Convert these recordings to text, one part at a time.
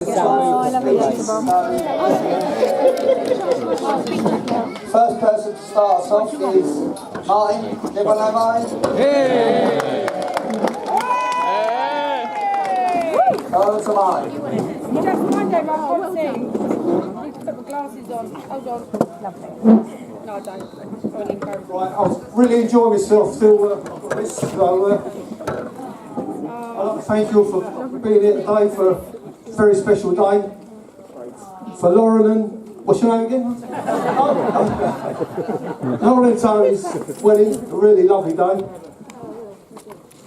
First person to start us off is Martin. Everyone know Martin? Hey! Over to Martin. Just one day, my whole thing. I need to put my glasses on. Hold on. Lovely. No, I don't. Right, I was really enjoying myself still. I'd like to thank you all for being here today for a very special day. For Lauren and, what's your name again? Lauren and Tony's wedding, a really lovely day.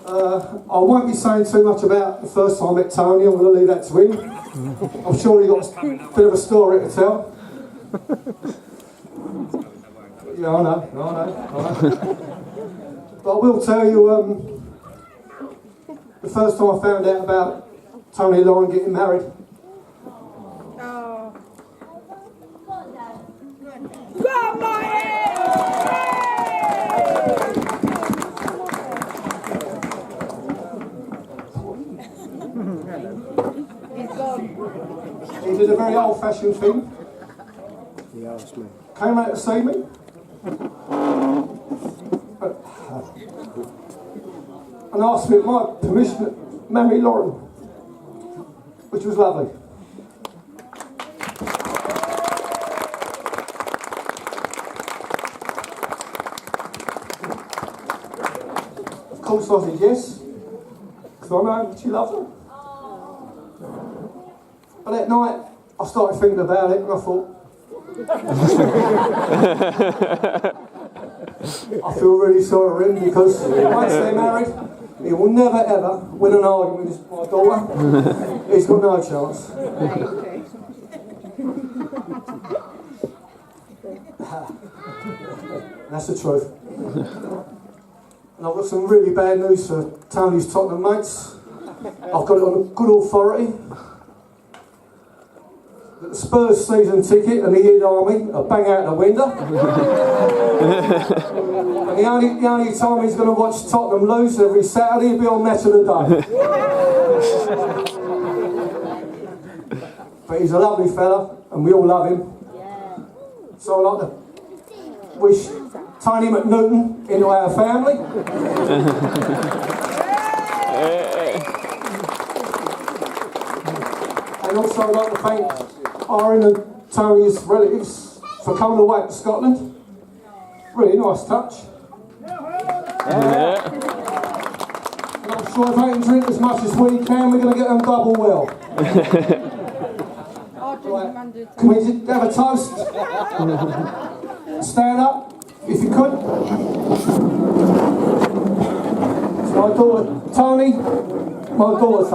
I won't be saying too much about the first time I met Tony, I'm going to leave that to him. I'm sure he got a bit of a story to tell. Yeah, I know. But I will tell you, the first time I found out about Tony and Lauren getting married. Oh. Go, Martin! He's gone. He did a very old-fashioned thing. He asked me. Came out to see me. And asked me my permission to marry Lauren, which was lovely. Of course I said yes, because I know she loves her. But that night I started thinking about it and I thought, I feel really sorry for him because once they're married, he will never ever win an argument with my daughter. He's got no chance. That's the truth. And I've got some really bad news for Tony's Tottenham mates. I've got it on a good authority. The Spurs season ticket and the Id Army are bang out the window. And the only time he's going to watch Tottenham lose every Saturday will be on Match of the Day. But he's a lovely fella and we all love him. So I'd like to wish Tony McNewton into our family. And also I'd like to thank Aaron and Tony's relatives for coming away to Scotland. Really nice touch. And I'm sure if they can drink as much as we can, we're going to get them double well. Right. Can we just have a toast? Stand up, if you could. So my daughter Tony, my daughter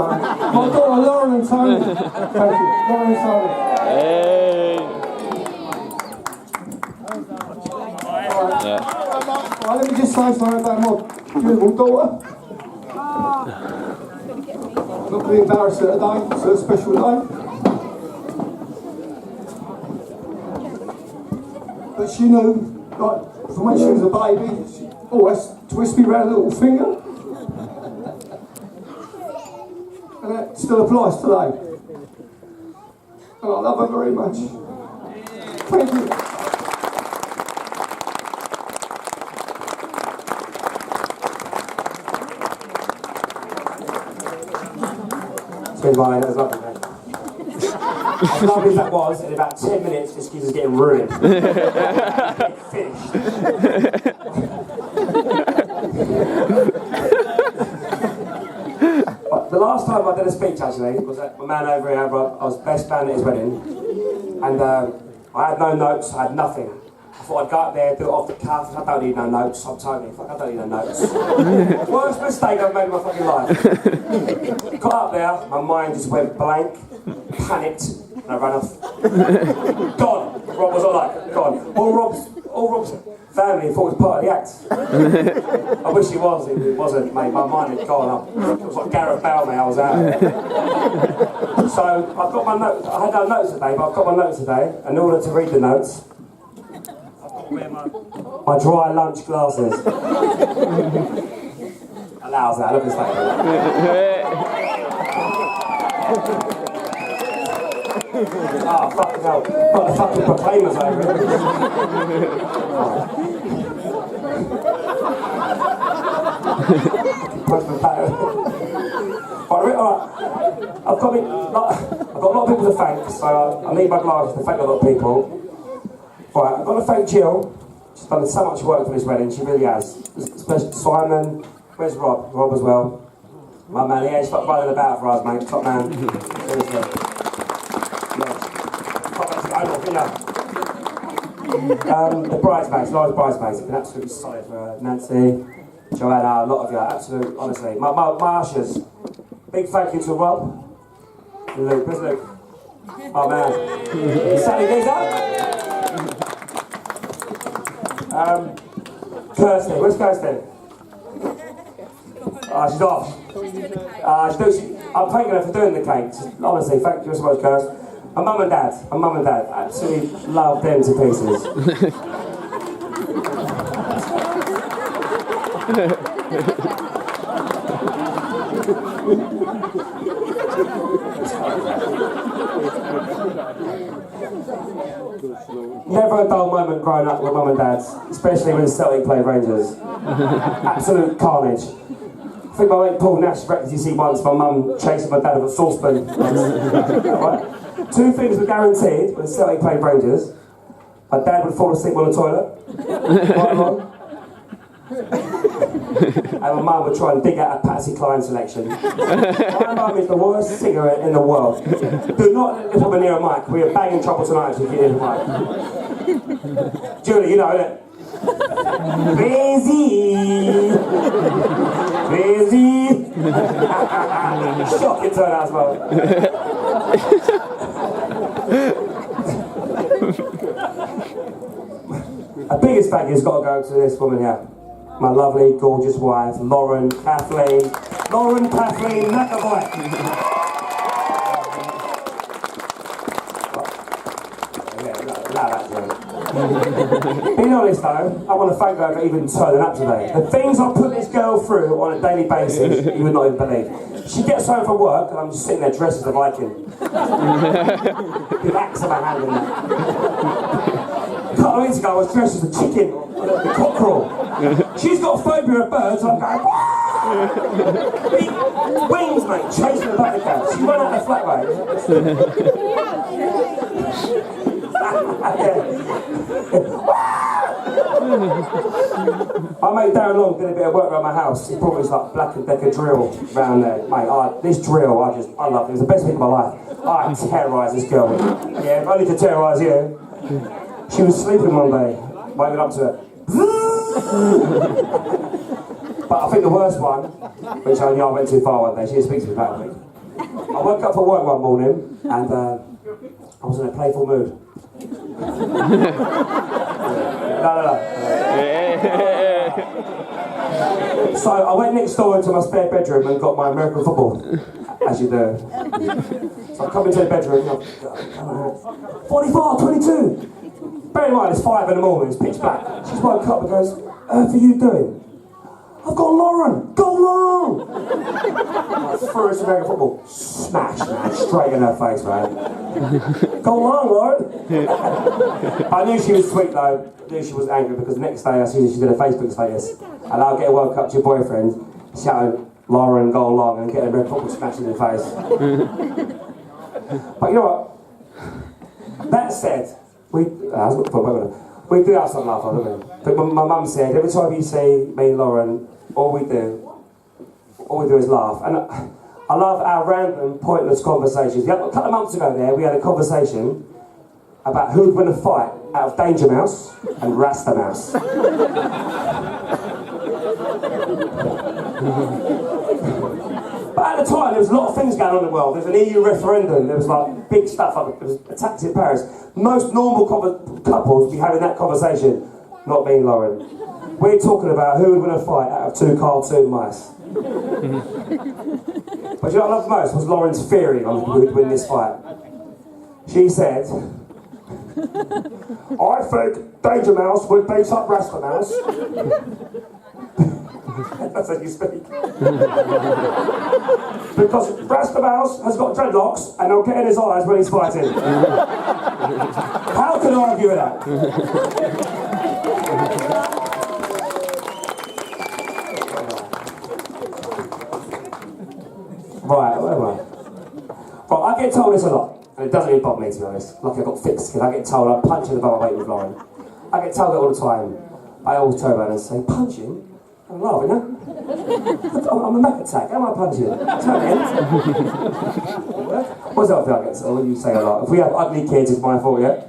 Lauren and Tony. Thank you, Lauren and Tony. Hey. Right, let me just say something about my beautiful daughter. I'm not going to be embarrassed at today, it's a special day. But she knew, like, from when she was a baby, she always twisted me around a little finger. And that still applies today. And I love her very much. Thank you. It's been mine, that was lovely, mate. As lovely as that was, in about 10 minutes, this kid is getting ruined. Finished. The last time I did a speech, actually, was at my man over here. I was best man at his wedding. And I had no notes, I had nothing. I thought I'd go up there, do it off the cuff. I don't need no notes. I'm Tony. Fuck, I don't need no notes. Worst mistake I've made in my fucking life. Got up there, my mind just went blank, panicked, and I ran off. Gone. Rob was all like, gone. All Rob's family thought it was part of the act. I wish it was. It wasn't, mate. My mind had gone. It was like Gareth Bale, mate. I was out. So I've got my notes. I had no notes today, but I've got my notes today. And in order to read the notes, my dry lunch glasses. Allows that, look at this thing. Oh, fucking hell. Got the fucking proclaimers over it. Alright, I've got a lot of people to thank, so I need my glasses to thank a lot of people. Right, I've got to thank Jill. She's done so much work for this wedding, she really has. Especially Simon, where's Rob? Rob as well. My man, yeah, he's fucking running about for us, mate. Top man. Seriously. The bridesmaids, Laura's bridesmaids, have been absolutely solid for Nancy, Joanna, a lot of you, absolute, honestly. My ushers, big thank you to Rob, and Luke, where's Luke? My man. Sally Giza. Kirsty, where's Kirsty? She's off. I'm thanking her for doing the cake. Honestly, thank you so much, Kirsty. My mum and dad, absolutely love them to pieces. Never a dull moment growing up with mum and dad, especially when Celtic played Rangers. Absolute carnage. I think my mate Paul Nash records you see once my mum chasing my dad with a saucepan. Right? Two things were guaranteed when Celtic played Rangers. My dad would fall asleep on the toilet, right along. And my mum would try and dig out a Patsy Cline selection. My mum is the worst singer in the world. Do not lift up near a mic. We are banging trouble tonight if you get in the mic. Julie, you know that. Crazy! Crazy! Shocking turnout as well. The biggest thank you's got to go to this woman here. My lovely, gorgeous wife, Lauren Kathleen McAvoys. Being honest though, I want to thank her for even turning up today. The things I put this girl through on a daily basis, you would not even believe. She gets home from work and I'm just sitting there dressed as a Viking. With axe in my hand and that. A couple of weeks ago I was dressed as a chicken, the cockerel. She's got a phobia of birds and I'm going, big wings, mate, chasing the back of the She ran out the flat way. I made Darren Long did a bit of work around my house. He brought me this like Black and Decker drill around there. Mate, this drill, I love it. It was the best thing of my life. I terrorised this girl. Yeah, if only to terrorise you. She was sleeping one day, waking up to her. But I think the worst one, which I knew I went too far one day, she didn't speak to me about it. I woke up for work one morning and I was in a playful mood. No. So I went next door into my spare bedroom and got my American football, as you do. So I come into the bedroom, 44, 22. Bear in mind, it's 5 in the morning, it's pitch black. She's woke up and goes, "Earth are you doing?" "I've got Lauren, go long!" I threw her some American football. Smash, man, straight in her face, man. "Go long, Lauren!" I knew she was sweet though. I knew she was angry because the next day I see she did a Facebook status. And I'll get woke up to your boyfriend shouting, "Lauren, go long," and get a American football smashed in the face. But you know what? That said, we do have some laugh on, don't we? But my mum said, every time you see me and Lauren, all we do is laugh. And I love our random, pointless conversations. A couple of months ago there, we had a conversation about who'd win a fight out of Danger Mouse and Rasta Mouse. But at the time, there was a lot of things going on in the world. There was an EU referendum, there was like big stuff, like there was attacks in Paris. Most normal couples would be having that conversation, not me and Lauren. We're talking about who would win a fight out of 2 cartoon mice. But you know what I loved most was Lauren's theory on who would win this fight. She said, "I think Danger Mouse would beat up Rasta Mouse." That's how you speak. Because Rastabaus has got dreadlocks and they'll get in his eyes when he's fighting. How can I argue with that? Right, where am I? Right, I get told this a lot, and it doesn't even bother me, to be honest. Like I got thick skin, I get told I'm punching above my weight with Lauren. I get told that all the time. I always turn around and say, punching? I'm laughing, huh? I'm a Mac attack, how am I punching? Turn in. What's up, I get told? What do you say a lot? If we have ugly kids, it's my fault, yeah?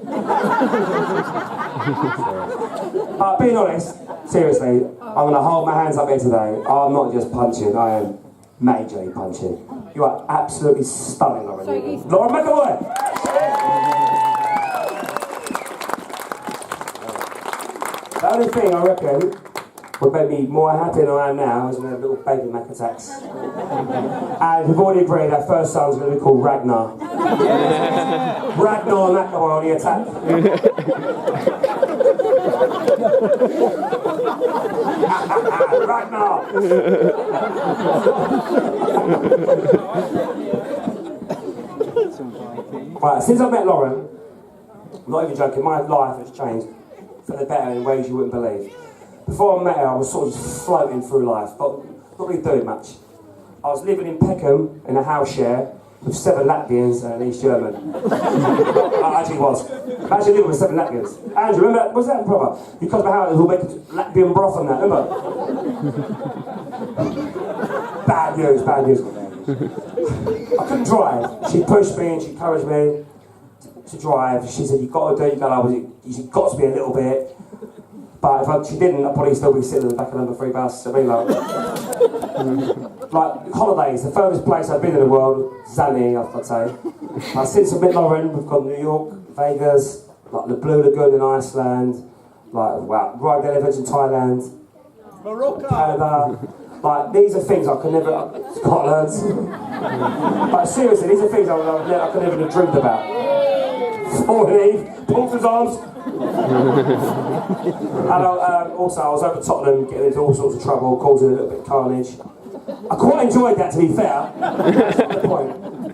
Being honest, seriously, I'm going to hold my hands up here today. I'm not just punching, I am majorly punching. You are absolutely stunning, Lauren. Lauren McAvoys! The only thing I reckon would make me more happy than I am now is when I have little baby Mac attacks. And we've already agreed our first son's going to be called Ragnar. Ragnar McAvoy on the attack. Ragnar! Right, since I met Lauren, I'm not even joking, my life has changed for the better in ways you wouldn't believe. Before I met her, I was sort of just floating through life, but not really doing much. I was living in Peckham in a house share with 7 Latvians and an East German. I actually was. Imagine living with 7 Latvians. Andrew, remember that? Was that proper? You come to my house, we'll make Latvian broth and that, remember? Bad news, bad news. I couldn't drive. She pushed me and she encouraged me to drive. She said, you've got to do it, you've got to be a little bit. But if she didn't, I'd probably still be sitting in the back of number 3 bus. I mean, like holidays, the furthest place I've been in the world, Zani, I'd say. Since I've met Lauren, we've gone to New York, Vegas, like the Blue Lagoon in Iceland, like ride elephants in Thailand, Morocco, Canada. Like these are things I could never. Scotland. But seriously, these are things I could never have dreamed about. Falling Eve, Paul's arms. And also, I was over Tottenham getting into all sorts of trouble, causing a little bit of carnage. I quite enjoyed that, to be fair. That's not the point.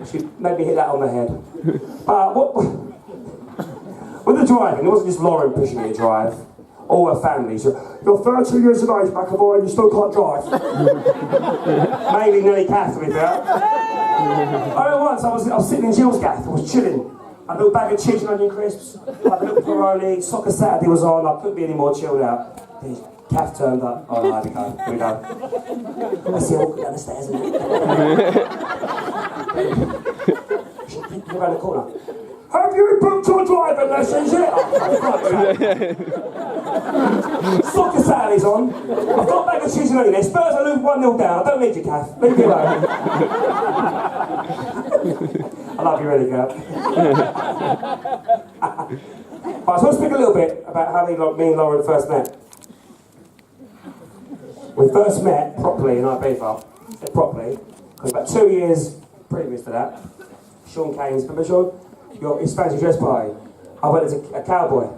She made me hit that on the head. But with the driving, it wasn't just Lauren pushing me to drive. All her family. So, you're 32 years of age, McAvoy, and you still can't drive. Mainly Nelly Cath, to be fair. I remember once I was sitting in Jill's gaff, I was chilling. A little bag of cheese and onion crisps, like a little Peroni, Soccer Saturday was on, I couldn't be any more chilled out. The Cath turned up, oh no, here we go. I see her walking down the stairs, isn't it? She peeked around the corner. Have you booked your driving lessons yet? Soccer Saturday's on, I've got a bag of cheese and onion, Spurs are losing 1-0 down, I don't need you, Cath, leave me alone. I love you really, girl. Right, so let's speak a little bit about how me and Lauren first met. We first met properly in Ibiza. Properly, because about 2 years previous to that, Sean Kane's, remember Sean? His fancy dress party. I went as a cowboy.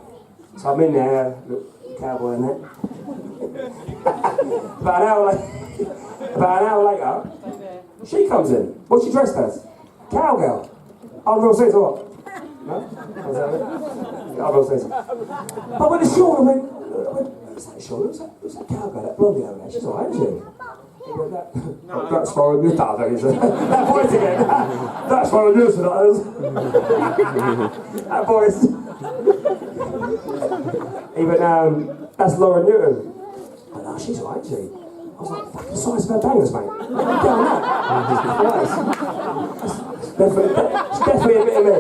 So I'm in there, little cowboy in there. About an hour later, she comes in. What's she dressed as? Cowgirl. I'm real sense or what? No? Was that it? I'm real sense. But when it's Sean, I went, what's that Sean? Who's that cowgirl? That blondie over there? She's alright, isn't she? He went, that's what I'm used to. That voice again. That's what I'm used to. That voice. He went, that's Lauren Newton. I went, oh, she's alright, isn't she? I was like, fucking the size of her bangers, mate. Get on that. It's definitely a bit of me.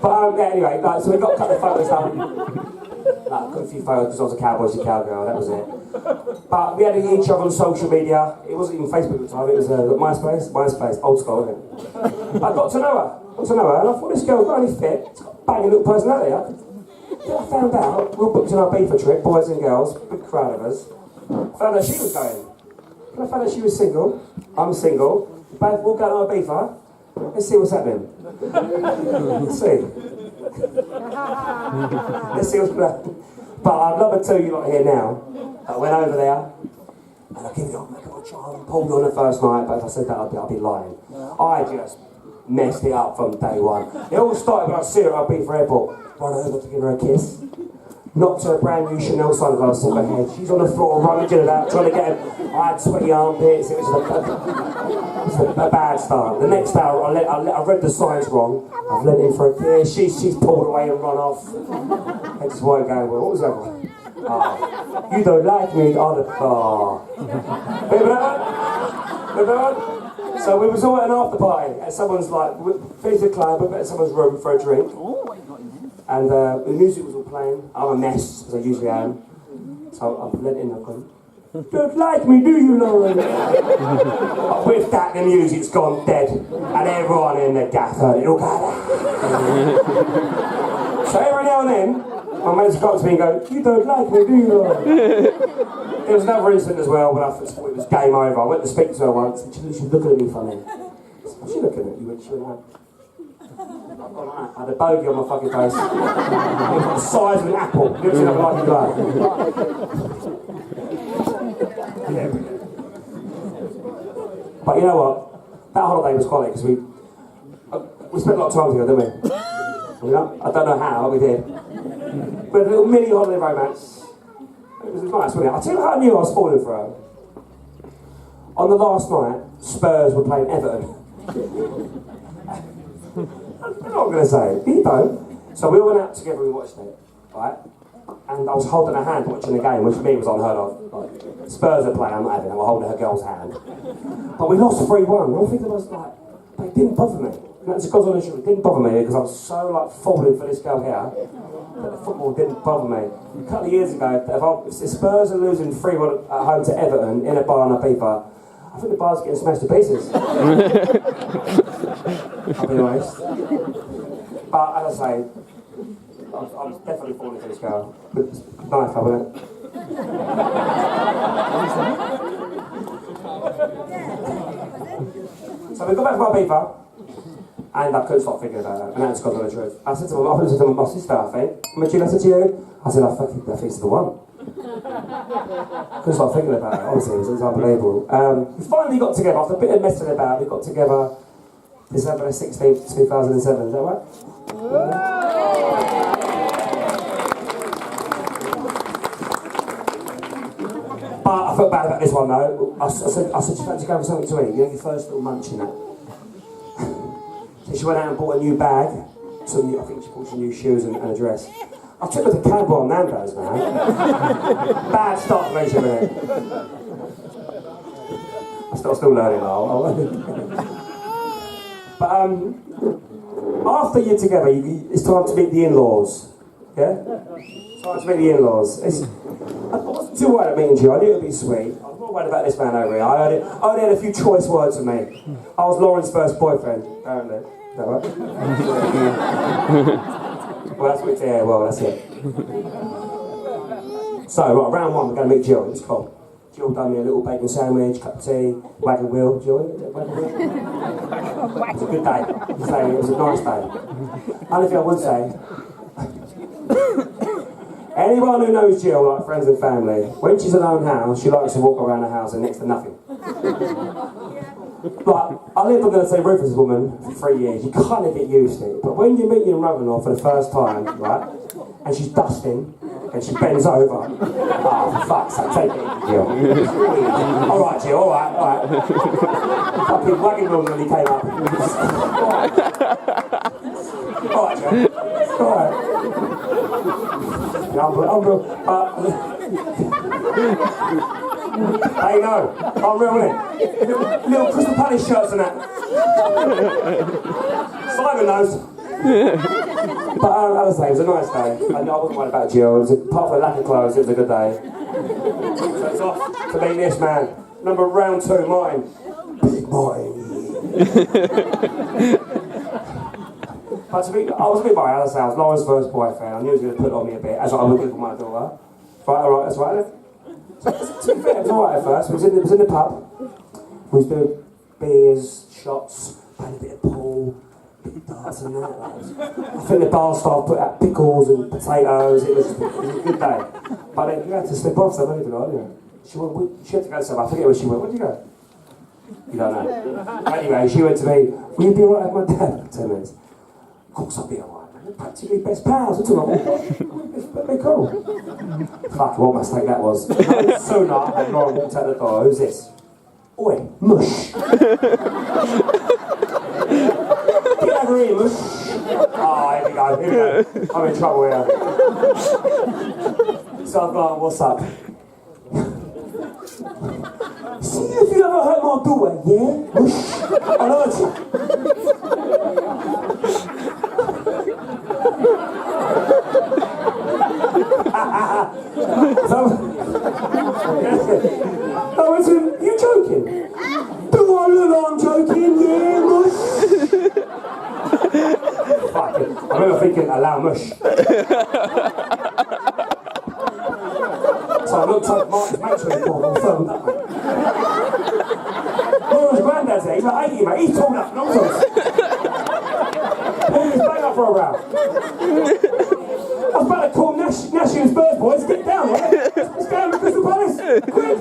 But anyway, so we got a couple of photos done. Got a few photos because I was a cowboy, she's a cowgirl, that was it. But we had each other on social media. It wasn't even Facebook at the time, it was MySpace, old school, wasn't it? I got to know her, and I thought this girl's not only fit, she's got a banging little personality. Then I found out, we were booked in our Ibiza trip, boys and girls, big crowd of us. I found out she was going. And I found out she was single, I'm single, both walked out on Ibiza, Let's see what's happening. Let's see. Let's see what's going on. But I'd love to tell you lot here now. I went over there and I give you a try and pulled on the first night, but if I said that I'd be lying. I just messed it up from day one. It all started when I see her at Ibiza Airport. Run over to give her a kiss. Knocked her brand new Chanel sunglasses off her head. She's on the floor rummaging about, trying to get her. I had sweaty armpits. It was a bad start. The next hour, I read the signs wrong. I've lent in for a kiss. She's pulled away and run off. I just won't go. Well, what was that one? Oh, you don't like me. Remember that? So we was all at an after party at someone's finished the club, we went at someone's room for a drink. And the music was all playing. I'm a mess, as I usually am. So I lent in, I've gone, don't like me, do you, Lauren? With that, the music's gone dead. And everyone in the gaff heard it all go. So every now and then, my mates got to me and go, you don't like me, do you, Lauren? There was another incident as well when I thought it was game over. I went to speak to her once and she was looking at me funny. What's she looking at you? She went like, I had a bogey on my fucking face. It was the size of an apple. Never seen nothing like it like. Yeah. But you know what? That holiday was quality because we spent a lot of time together, didn't we? You know? I don't know how, but we did. We had a little mini holiday romance. It was nice, wasn't it? I'll tell you how I knew I was falling for her. On the last night, Spurs were playing Everton. I'm not going to say it, you don't. So we all went out together and we watched it, right? And I was holding her hand watching the game, which for me was unheard of. Like, Spurs are playing, I'm not having it, I'm holding her girl's hand. But we lost 3-1, and I think it was like, but it didn't bother me. And that's because on the show, it didn't bother me because I was so falling for this girl here that the football didn't bother me. A couple of years ago, if the Spurs are losing 3-1 at home to Everton in a bar in Ibiza, I think the bar's getting smashed to pieces. I'll be honest. But as I say, I'm definitely falling for this girl. It's nice, isn't it? So we got back from Ibiza, and I couldn't stop thinking about her, and that's got the truth. I said to my sister, I think, Imagine I said to you, I said, I think it's the one. Couldn't stop thinking about it, honestly, it was unbelievable. We finally got together, after a bit of messing about, we got together December 16th, 2007, is that right? But I felt bad about this one though. I said, you fancy going for something to eat? You know, your first little munch in that. So she went out and bought a new bag, I think she bought some new shoes and a dress. I took her to Cadbury Nando's, man. Bad start to relationship with it. I'm still learning though. But after you're together, it's time to meet the in-laws. Yeah? It's time to meet the in-laws. I wasn't too worried about meeting you. I knew it would be sweet. I was more worried about this man over here. I only had a few choice words for me. I was Lauren's first boyfriend, apparently. Is that right? Well, that's what it's here. Well, that's it. So, right, round one, we're going to meet Jill. It's cool. Jill done me a little bacon sandwich, cup of tea, wagon wheel. Jill, wagon wheel? It was a good day. It was a nice day. Only thing I would say, anyone who knows Jill, like friends and family, when she's in her own house, she likes to walk around the house and next to nothing. But I lived, I'm going to say, Rufus' woman for 3 years. You kind of get used to it. But when you meet your mother-in-law for the first time, right, and she's dusting, and she bends over. Oh, for fuck's sake, take it easy, Jill. Alright, Jill, alright. Fucking wagon wheel when he came up. Alright, Jill. Alright. There you go. Unreal, isn't it? Little Crystal Palace shirts and that. Simon knows. But as I say, it was a nice day. I wasn't worried about Jill. Apart from the lack of clothes, it was a good day. So it's off to meet this man. Round 2, Martin. Big Martin. But I was a bit worried, as I say, I was Lauren's first boyfriend. I knew he was going to put on me a bit, as I would do for my daughter. Right, alright, that's right. To be fair, it was alright at first. We was in the pub. We was doing beers, shots, played a bit of pool, a bit of darts and that. I think the bar staff put out pickles and potatoes. It was a good day. But then you had to slip off something, didn't you? She had to go somewhere. I forget where she went. Where did you go? You don't know. Anyway, she went to me, will you be alright with my dad for 10 minutes? Of course I'll be alright, man. They're practically best pals. It's all right. They're cool. Fuck, what a mistake that was. No sooner had Lauren walked out the door. Who's this? Oi, mush. Get over here, mush. Oh, here we go. I'm in trouble here. So I've gone, what's up? See if you ever hurt my daughter, yeah? Mush. I'll hurt you. So, you joking? Do I look like I'm joking? Yeah, mush. Fuck it. I remember thinking, allow mush. So I looked up Martin's matron report on film, that mate. Lauren's granddad's there, he's like 80, mate. He's tall enough, nonsense. Pulled his bang up for a row. I was about to call Nash and Spurs boys, get down, right? Let's go to Crystal Palace, quick!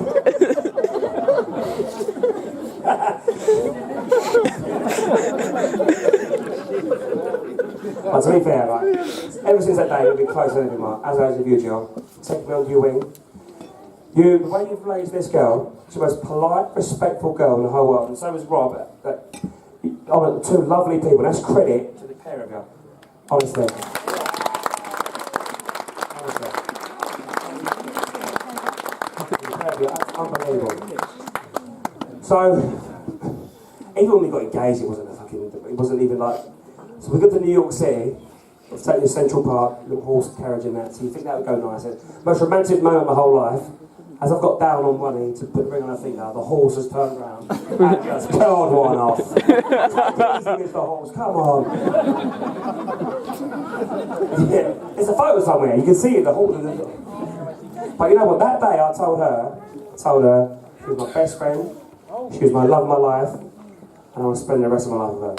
But to be fair, right, ever since that day, we've been close to anything, Mark. As I was with you, Jill, take me under your wing. The way you've raised this girl, she's the most polite, respectful girl in the whole world, and so is Rob. Two lovely people. That's credit to the pair of you, honestly. That's unbelievable. So, even when we got engaged, it wasn't even like. So we got to New York City. Let's take you to Central Park, little horse carriage and that. So you think that would go nice? Most romantic moment of my whole life. As I've got down on one knee to put the ring on her finger, the horse has turned around and just curled one off. Easy with the horse, come on. Yeah, there's a photo somewhere, you can see it, the horse. But you know what, that day I told her she was my best friend, she was my love of my life, and I want to spend the rest of my life with her.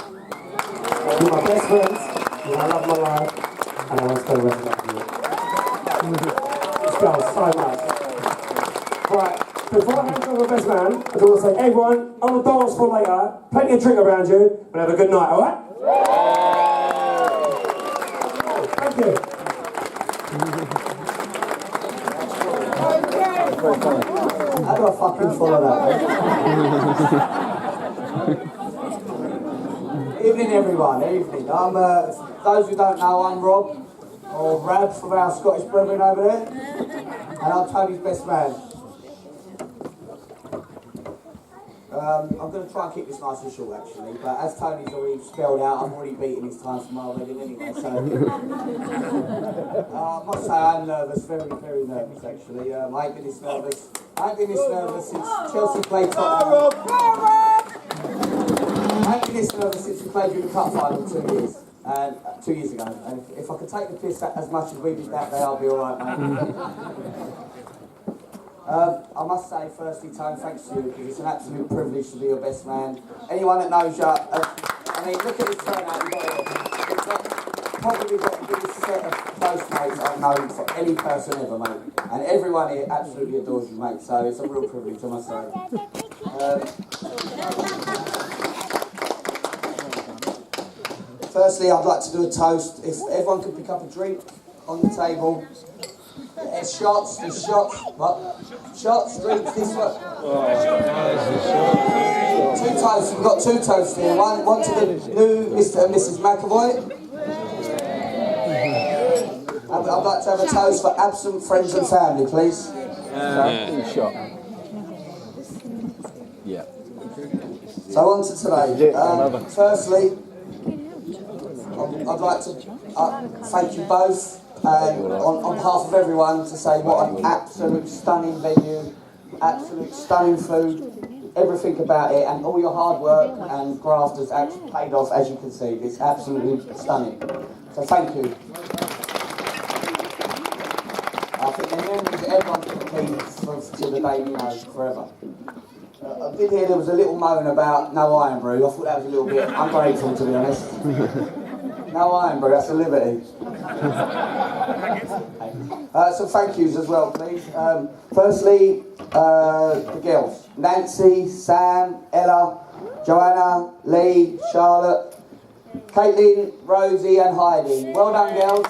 She's my best friend, she's my love of my life, and I want to spend the rest of my life with her. This girl so much. Right, before I hand over my best man, I just want to say, everyone, on the dance floor later, plenty of drink around you, but have a good night, alright? Thank you. How do I fucking follow that? Evening, everyone. Evening. Those who don't know, I'm Rob, or Rab from our Scottish brethren over there, and I'm Tony's best man. I'm going to try and keep this nice and short, actually, but as Tony's already spelled out, I've already beaten his time for my wedding anyway, so... I must say I'm nervous, very, very nervous, actually. I ain't been this nervous since Chelsea played Tottenham. I ain't been this nervous since we played you in the cup final 2 years. 2 years ago. And if I could take the piss as much as we did that day, I'll be alright, mate. I must say, firstly, Tone, thanks to you, because it's an absolute privilege to be your best man. Anyone that knows you, I mean, look at this turnout, you've probably got the biggest set of close mates I've known for any person ever, mate. And everyone here absolutely adores you, mate, so it's a real privilege, I must say. Firstly, I'd like to do a toast. If everyone could pick up a drink on the table. There's shots, what? Shots, drinks, this one. Two toasts, we've got two toasts here. One to the new Mr. and Mrs. McAvoy. I'd like to have a toast for absent friends and family, please. Shot. Yeah. So on to today. Firstly, I'd like to thank you both. On behalf of everyone, to say what an absolute stunning venue, absolute stunning food, everything about it, and all your hard work and graft has actually paid off, as you can see. It's absolutely stunning. So thank you. I think the memories that everyone's going to keep till the day we know, forever. I did hear there was a little moan about no iron brew. I thought that was a little bit ungrateful, to be honest. No iron brew, that's a liberty. Some thank yous as well, please. Firstly, the girls. Nancy, Sam, Ella, Joanna, Lee, Charlotte, Caitlin, Rosie and Heidi. Well done, girls.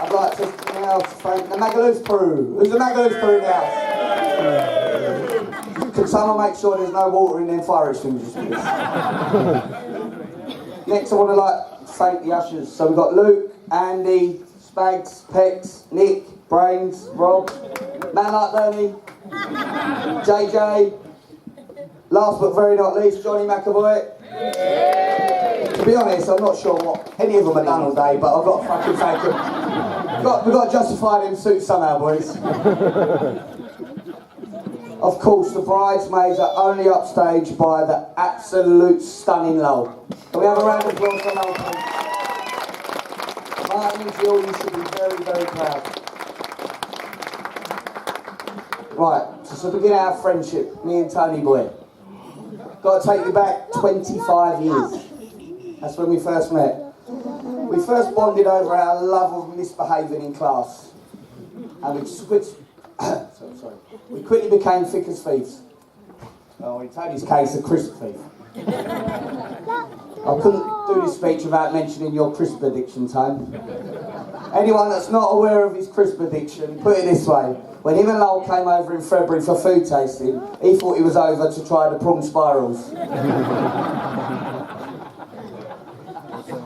I'd like to now thank the Magaluf crew. Who's the Magaluf crew now? Can someone make sure there's no water in them fire extinguishers, please? Next, I want to thank the ushers. So we've got Luke, Andy, Spags, Pex, Nick, Brains, Rob, Man Like Bernie, JJ, last but very not least, Johnny McAvoy. To be honest, I'm not sure what any of them have done all day, but I've got to fucking thank them. We've got to justify them suits somehow, boys. Of course, the bridesmaids are only upstaged by the absolute stunning Lowell. Can we have a round of applause for Lowell, please? Martin and Jill, you should be very, very proud. Right, so to begin our friendship, me and Tony Boy. Got to take you back 25 years. That's when we first met. We first bonded over our love of misbehaving in class. And we quickly became thick as thieves. Well, in Tony's case, a crisp thief. I couldn't do this speech without mentioning your crisp addiction, Tone. Anyone that's not aware of his crisp addiction, put it this way. When him and Lowell came over in February for food tasting, he thought he was over to try the prawn spirals.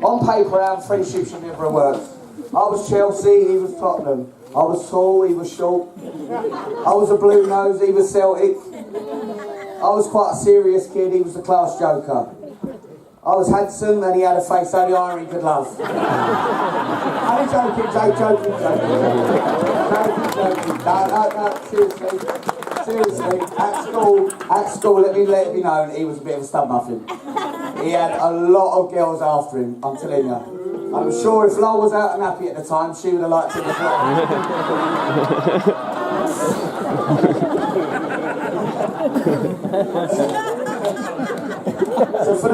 On paper, our friendship should never have worked. I was Chelsea, he was Tottenham. I was tall, he was short. I was a blue nose, he was Celtic. I was quite a serious kid, he was the class joker. I was handsome and he had a face only Irony could love. I'm joking. No, seriously. At school, let me be known, he was a bit of a stud muffin. He had a lot of girls after him, I'm telling you. I'm sure if Lowell was out and happy at the time, she would have liked him as well. So for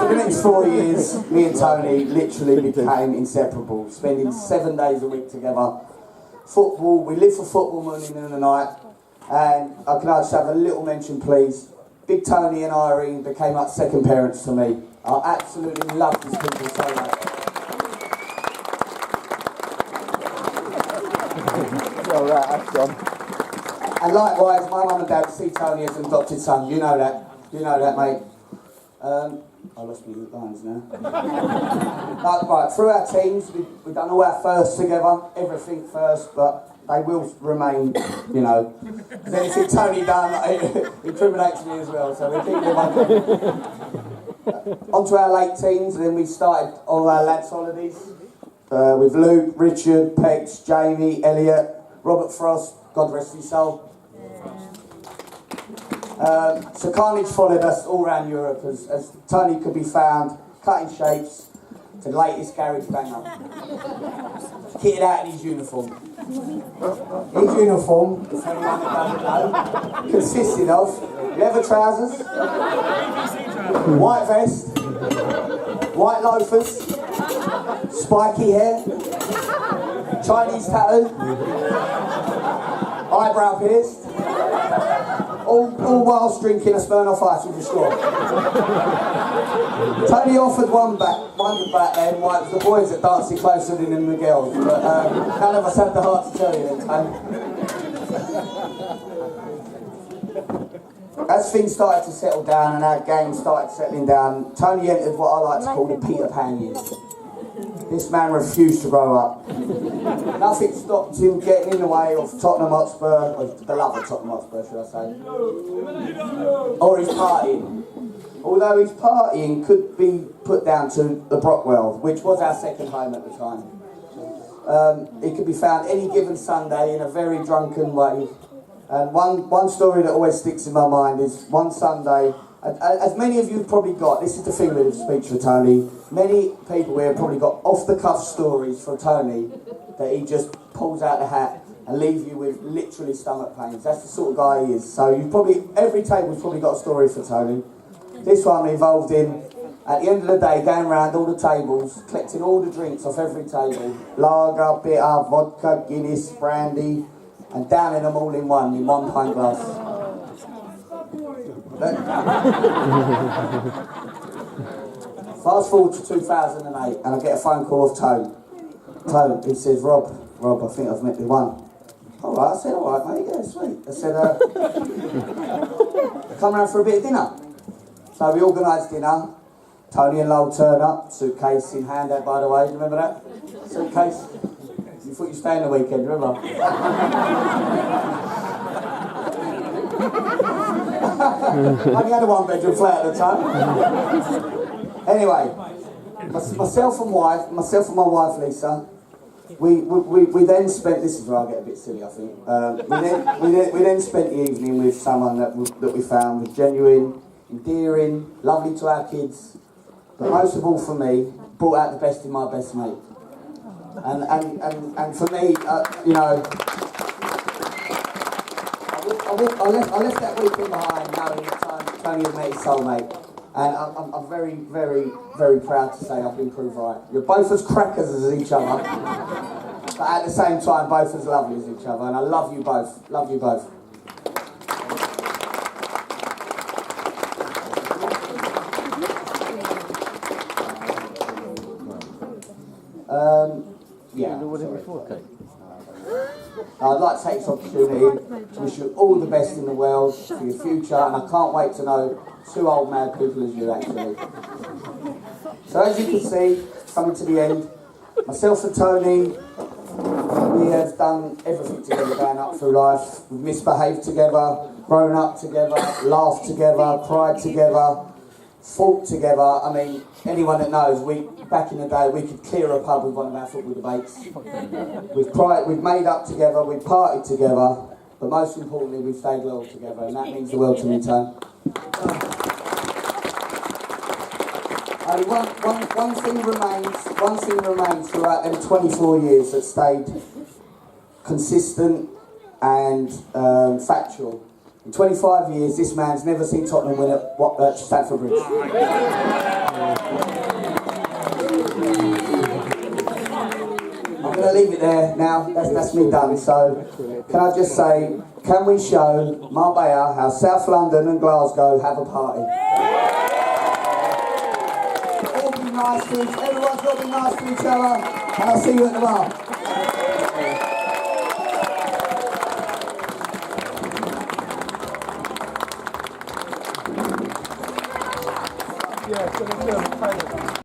the next 4 years, me and Tony literally became inseparable, spending 7 days a week together. Football, we lived for football morning and the night, and I can just have a little mention, please. Big Tony and Irene became like second parents to me. I absolutely love these people so much. And likewise, my mum and dad see Tony as an adopted son. You know that, mate. I lost my lines now. Right, through our teams, we've done all our firsts together, everything first, but they will remain, Because anything Tony done, it incriminates me as well, so we're keeping them on. On to our late teens, and then we started all our lads' holidays with Luke, Richard, Pegs, Jamie, Elliot, Robert Frost, God rest his soul. So Carnage followed us all around Europe as Tony could be found cutting shapes to the latest garage banger. Kitted out in his uniform. His uniform, if anyone that doesn't know, consisted of leather trousers, white vest, white loafers, spiky hair, Chinese tattoo, eyebrow pierced, all whilst drinking a Smirnoff Ice with a straw. Tony offered one back then, why it was the boys that danced it closer than the girls, but none of us had the heart to tell you then, Tony. As things started to settle down and our game started settling down, Tony entered what I like to call the Peter Pan years. This man refused to grow up. Nothing stopped him getting in the way of Tottenham Hotspur, or the love of Tottenham Hotspur, should I say, or his partying. Although his partying could be put down to the Brockwell, which was our second home at the time. It could be found any given Sunday in a very drunken way. And one story that always sticks in my mind is one Sunday, as many of you have probably got, this is the thing with the speech for Tony, many people here have probably got off-the-cuff stories from Tony that he just pulls out the hat and leave you with literally stomach pains. That's the sort of guy he is. So every table's probably got a story for Tony. This one I'm involved in, at the end of the day, going around all the tables, collecting all the drinks off every table. Lager, bitter, vodka, Guinness, brandy, and downing them all in one pint glass. Fast forward to 2008, and I get a phone call of Tone. Tone, he says, Rob, I think I've met the one. All right, I said, all right, mate, yeah, sweet. I said, come round for a bit of dinner. So we organised dinner. Tony and Lowell turn up, suitcase in hand, by the way, do you remember that? Suitcase? You thought you'd stay in the weekend, remember? Only had a one-bedroom flat at the time. Anyway, myself and my wife Lisa, we then spent. This is where I get a bit silly, I think. We then spent the evening with someone that we found was genuine, endearing, lovely to our kids, but most of all for me, brought out the best in my best mate. And for me, you know. I left that weekend behind knowing that Tony had met his soulmate, and I'm very, very, very proud to say I've been proved right. You're both as crackers as each other, but at the same time both as lovely as each other, and I love you both. Love you both. Yeah. I'd like to take this opportunity to wish you all the best in the world for your future, and I can't wait to know two old mad people as you actually. So as you can see, coming to the end, myself and Tony, we have done everything together going up through life. We've misbehaved together, grown up together, laughed together, cried together, fought together. I mean, anyone that knows, back in the day, we could clear a pub with one of our football debates. We've cried, we've made up together, we've partied together, but most importantly, we've stayed loyal together, and that means the world to me, Tone. Only one thing remains throughout them 24 years that stayed consistent and factual. In 25 years, this man's never seen Tottenham win at Stamford Bridge. I'm going to leave it there now. That's me done. So, can I just say, can we show Marbella how South London and Glasgow have a party? All be nice to each. Everyone's got to be nice to each other. And I'll see you at the bar. Yeah, it's going to do a